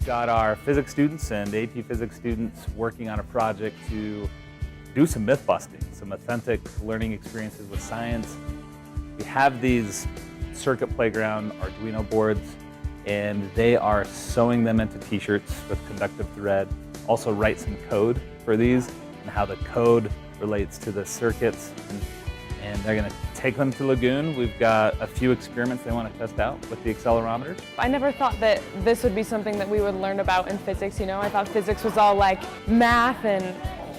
got our physics students and AP physics students working on a project to do some myth busting, some authentic learning experiences with science. We have these circuit playground Arduino boards, and they are sewing them into t-shirts with conductive thread. Also write some code for these and how the code relates to the circuits. And they're going to take them to Lagoon. We've got a few experiments they want to test out with the accelerometers. I never thought that this would be something that we would learn about in physics, you know? I thought physics was all like math and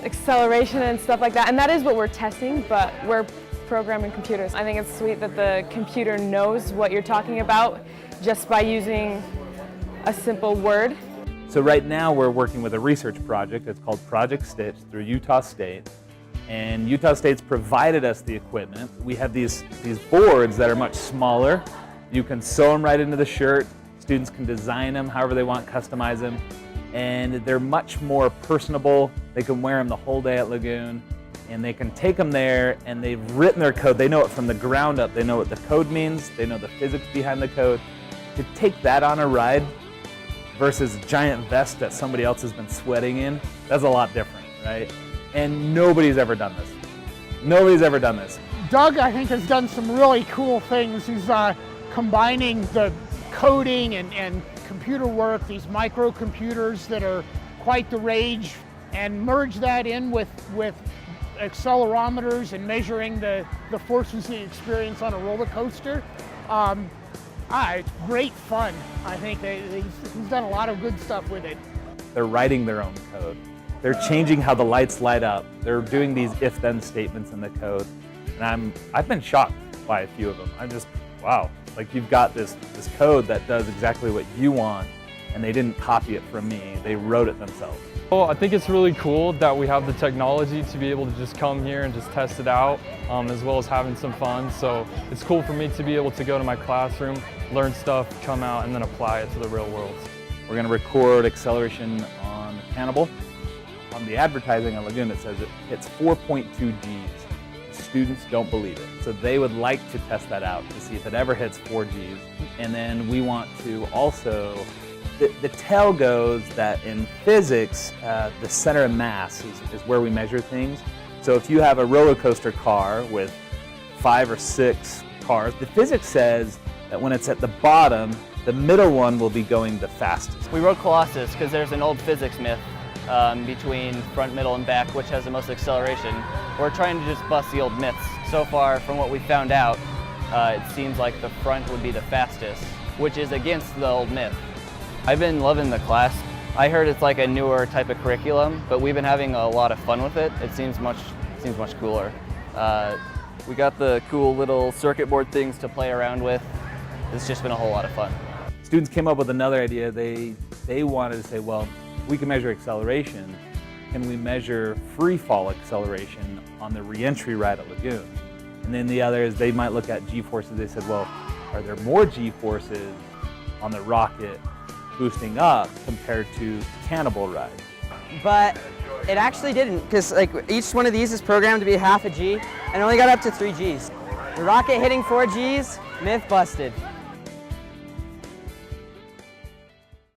acceleration and stuff like that, and that is what we're testing, but we're programming computers. I think it's sweet that the computer knows what you're talking about just by using a simple word. So right now we're working with a research project. It's called Project Stitch through Utah State. And Utah State's provided us the equipment. We have these boards that are much smaller. You can sew them right into the shirt. Students can design them however they want, customize them. And they're much more personable. They can wear them the whole day at Lagoon. And they can take them there, and they've written their code. They know it from the ground up. They know what the code means. They know the physics behind the code. To take that on a ride versus a giant vest that somebody else has been sweating in, that's a lot different, right? And nobody's ever done this. Nobody's ever done this. Doug, I think, has done some really cool things. He's combining the coding and computer work, these microcomputers that are quite the rage, and merge that in with accelerometers and measuring the forces you experience on a roller coaster. It's great fun. I think he's done a lot of good stuff with it. They're writing their own code. They're changing how the lights light up. They're doing these if-then statements in the code. And I've been shocked by a few of them. I'm just, wow. Like, you've got this code that does exactly what you want, and they didn't copy it from me. They wrote it themselves. Well, I think it's really cool that we have the technology to be able to just come here and just test it out, as well as having some fun. So it's cool for me to be able to go to my classroom, learn stuff, come out, and then apply it to the real world. We're going to record acceleration on Cannibal. On the advertising on Lagoon, it says it hits 4.2 Gs. Students don't believe it. So they would like to test that out to see if it ever hits 4 Gs. And then we want to also, the tell goes that in physics, the center of mass is where we measure things. So if you have a roller coaster car with 5 or 6 cars, the physics says that when it's at the bottom, the middle one will be going the fastest. We wrote Colossus because there's an old physics myth between front, middle, and back, which has the most acceleration. We're trying to just bust the old myths. So far, from what we found out, it seems like the front would be the fastest, which is against the old myth. I've been loving the class. I heard it's like a newer type of curriculum, but we've been having a lot of fun with it. It seems much cooler. We got the cool little circuit board things to play around with. It's just been a whole lot of fun. Students came up with another idea. They wanted to say, well, we can measure acceleration. Can we measure free fall acceleration on the re-entry ride at Lagoon? And then the other is they might look at G-forces. They said, well, are there more G-forces on the rocket boosting up compared to Cannibal ride? But it actually didn't, because like each one of these is programmed to be half a G and only got up to 3 Gs. The rocket hitting 4 Gs, myth busted.